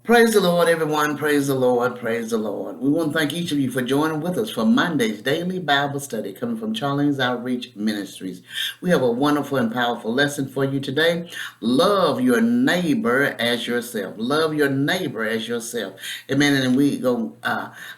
Praise the Lord, everyone. Praise the Lord. Praise the Lord. We want to thank each of you for joining with us for Monday's daily Bible study coming from Charlene's Outreach Ministries. We have a wonderful and powerful lesson for you today. Love your neighbor as yourself. Love your neighbor as yourself. Amen. And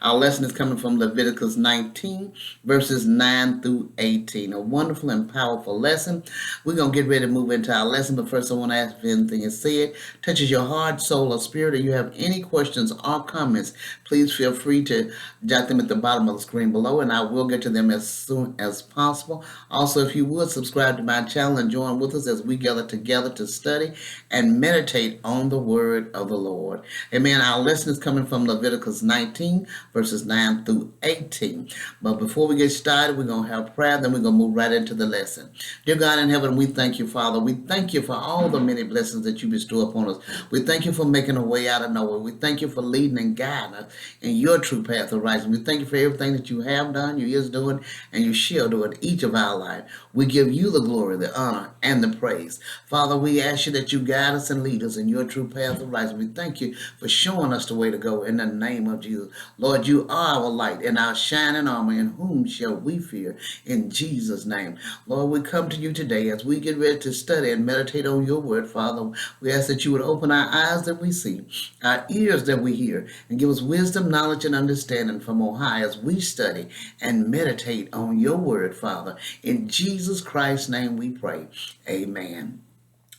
our lesson is coming from Leviticus 19, verses 9 through 18. A wonderful and powerful lesson. We're going to get ready to move into our lesson, but first I want to ask if anything is said touches your heart, soul, or spirit, or you have any questions or comments, please feel free to jot them at the bottom of the screen below, and I will get to them as soon as possible. Also, if you would subscribe to my channel and join with us as we gather together to study and meditate on the word of the Lord. Amen. Our lesson is coming from Leviticus 19, verses 9 through 18. But before we get started, we're going to have prayer, then we're going to move right into the lesson. Dear God in heaven, we thank you, Father. We thank you for all the many blessings that you bestow upon us. We thank you for making a way out of nowhere. We thank you for leading and guiding us in your true path of righteousness. We thank you for everything that you have done, you is doing, and you shall do in each of our lives. We give you the glory, the honor, and the praise. Father, we ask you that you guide us and lead us in your true path of righteousness. We thank you for showing us the way to go in the name of Jesus. Lord, you are our light and our shining armor, in whom shall we fear? In Jesus' name. Lord, we come to you today as we get ready to study and meditate on your word, Father. We ask that you would open our eyes that we see, our ears that we hear, and give us wisdom, knowledge, and understanding from on high as we study and meditate on your word, Father. In Jesus Christ's name we pray. Amen.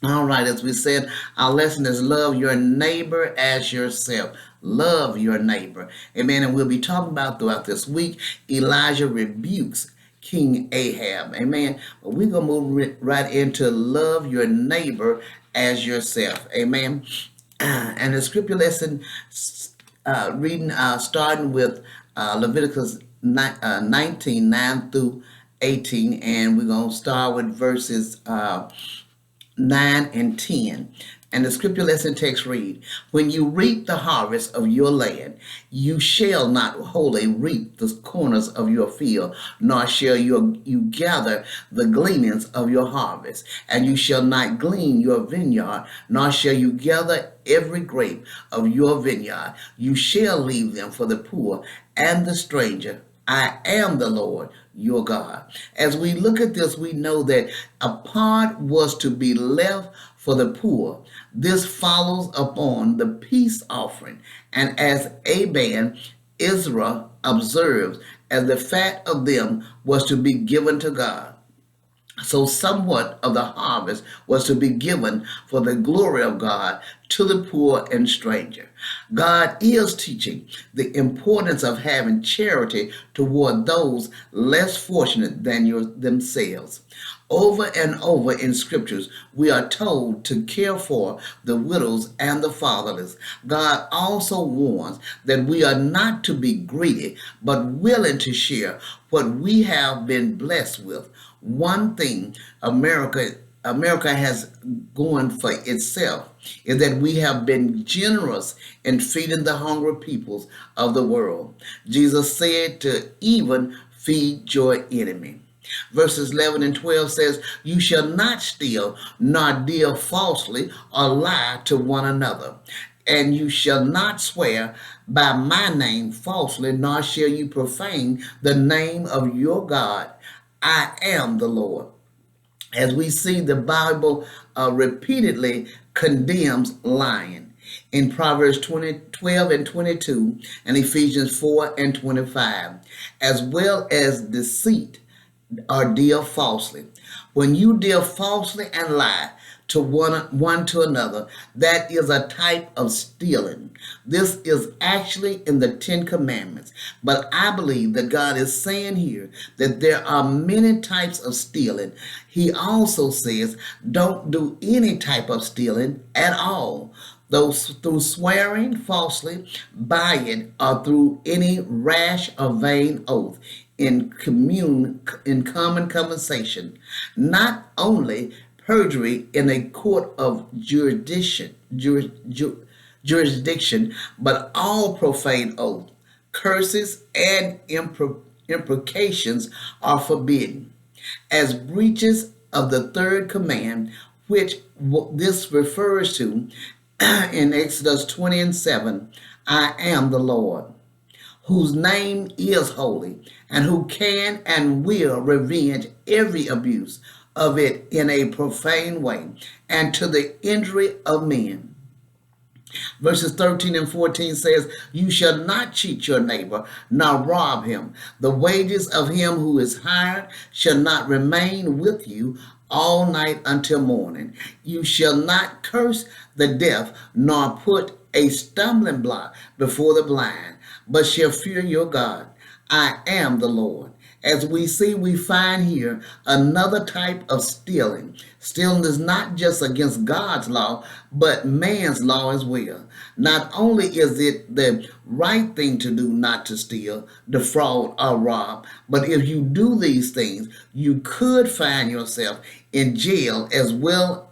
All right, as we said, our lesson is love your neighbor as yourself. Love your neighbor. Amen. And we'll be talking about throughout this week, Elijah rebukes King Ahab. Amen. But we're going to move right into love your neighbor as yourself. Amen. And the scripture lesson reading starting with Leviticus 19, 9 through 18. And we're going to start with verses 9 and 10. And the scripture lesson text read, when you reap the harvest of your land, you shall not wholly reap the corners of your field, nor shall you gather the gleanings of your harvest. And you shall not glean your vineyard, nor shall you gather every grape of your vineyard. You shall leave them for the poor and the stranger. I am the Lord your God. As we look at this, we know that a part was to be left for the poor. This follows upon the peace offering, and as Aban, Israel observes, as the fat of them was to be given to God. So somewhat of the harvest was to be given for the glory of God to the poor and stranger. God is teaching the importance of having charity toward those less fortunate than themselves. Over and over in scriptures, we are told to care for the widows and the fatherless. God also warns that we are not to be greedy, but willing to share what we have been blessed with. One thing America has going for itself is that we have been generous in feeding the hungry peoples of the world. Jesus said to even feed your enemy. Verses 11 and 12 says, you shall not steal, nor deal falsely, or lie to one another. And you shall not swear by my name falsely, nor shall you profane the name of your God. I am the Lord. As we see, the Bible repeatedly condemns lying. In Proverbs 12 and 22, and Ephesians 4 and 25, as well as deceit or deal falsely. When you deal falsely and lie to one to another, that is a type of stealing. This is actually in the Ten Commandments. But I believe that God is saying here that there are many types of stealing. He also says, don't do any type of stealing at all. Those through swearing falsely, buying, or through any rash or vain oath in common conversation. Not only perjury in a court of jurisdiction, but all profane oath, curses, and imprecations are forbidden. As breaches of the third command, which this refers to, in Exodus 20:7, I am the Lord, whose name is holy, and who can and will revenge every abuse of it in a profane way and to the injury of men. Verses 13 and 14 says, You shall not cheat your neighbor, nor rob him. The wages of him who is hired shall not remain with you all night until morning. You shall not curse the deaf, nor put a stumbling block before the blind, but shall fear your God. I am the Lord. As we see, we find here another type of stealing. Stealing is not just against God's law, but man's law as well. Not only is it the right thing to do not to steal, defraud, or rob, but if you do these things, you could find yourself in jail as well.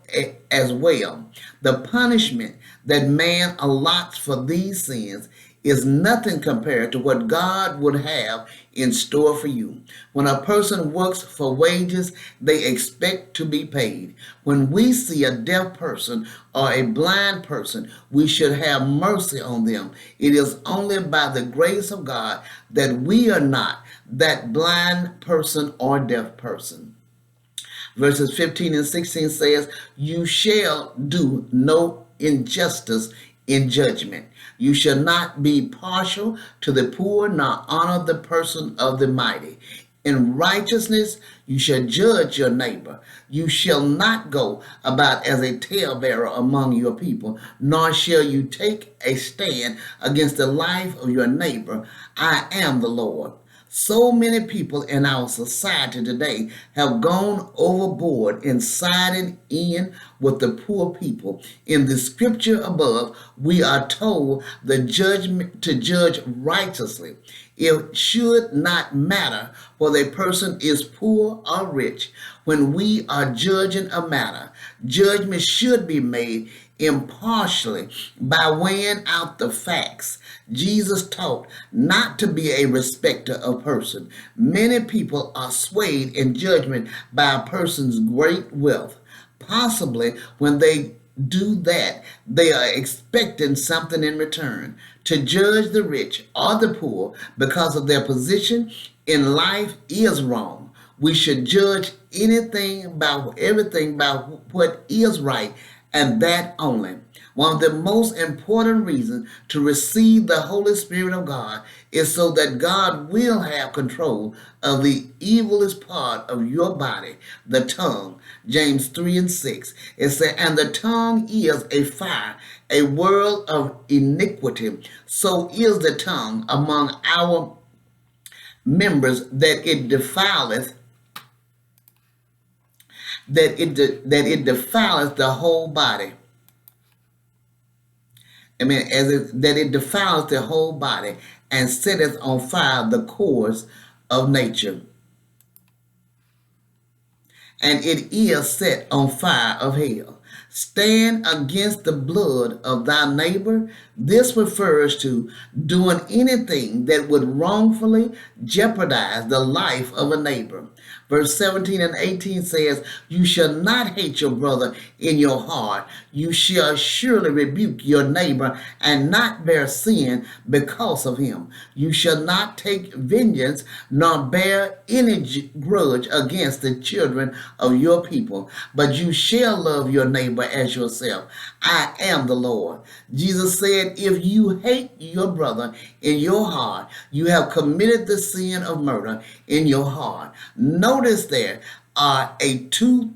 The punishment that man allots for these sins is nothing compared to what God would have in store for you. When a person works for wages, they expect to be paid. When we see a deaf person or a blind person, we should have mercy on them. It is only by the grace of God that we are not that blind person or deaf person. Verses 15 and 16 says, You shall do no injustice in judgment. You shall not be partial to the poor, nor honor the person of the mighty. In righteousness you shall judge your neighbor. You shall not go about as a talebearer among your people, nor shall you take a stand against the life of your neighbor. I am the Lord. So many people in our society today have gone overboard in siding in with the poor people. In the scripture above, we are told the judgment to judge righteously. It should not matter whether a person is poor or rich. When we are judging a matter, judgment should be made impartially by weighing out the facts. Jesus taught not to be a respecter of person. Many people are swayed in judgment by a person's great wealth. Possibly when they do that, they are expecting something in return. To judge the rich or the poor because of their position in life is wrong. We should judge everything by what is right, and that only. One of the most important reasons to receive the Holy Spirit of God is so that God will have control of the evilest part of your body, the tongue. James 3 and 6. It says, And the tongue is a fire, a world of iniquity. So is the tongue among our members, that it defileth the whole body. That it defiles the whole body and setteth on fire the course of nature. And it is set on fire of hell. Stand against the blood of thy neighbor. This refers to doing anything that would wrongfully jeopardize the life of a neighbor. Verse 17 and 18 says, You shall not hate your brother in your heart. You shall surely rebuke your neighbor and not bear sin because of him. You shall not take vengeance nor bear any grudge against the children of your people, but you shall love your neighbor as yourself. I am the Lord. Jesus said, If you hate your brother in your heart, you have committed the sin of murder in your heart. Notice there are two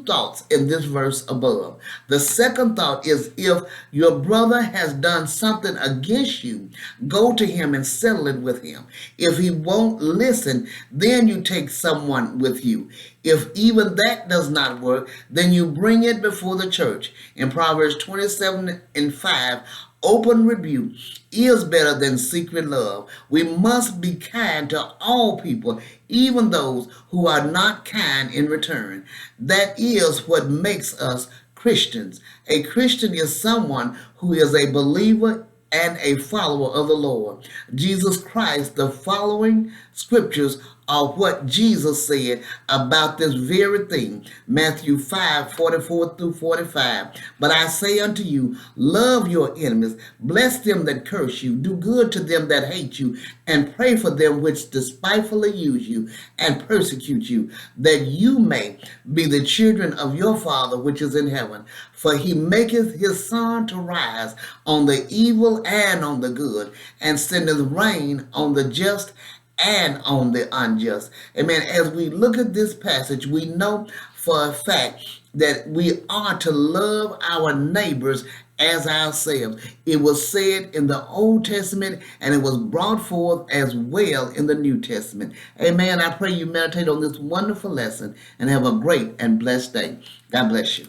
thoughts in this verse above. The second thought is, if your brother has done something against you, go to him and settle it with him. If he won't listen, then you take someone with you. If even that does not work, then you bring it before the church. In Proverbs 27 and 5, open rebuke is better than secret love. We must be kind to all people, even those who are not kind in return. That is what makes us Christians. A Christian is someone who is a believer and a follower of the Lord Jesus Christ. The following scriptures of what Jesus said about this very thing. Matthew 5:44-45. But I say unto you, love your enemies, bless them that curse you, do good to them that hate you, and pray for them which despitefully use you and persecute you, that you may be the children of your Father which is in heaven. For he maketh his sun to rise on the evil and on the good, and sendeth rain on the just and on the unjust. Amen. As we look at this passage, we know for a fact that we are to love our neighbors as ourselves. It was said in the Old Testament, and it was brought forth as well in the New Testament. Amen. I pray you meditate on this wonderful lesson and have a great and blessed day. God bless you.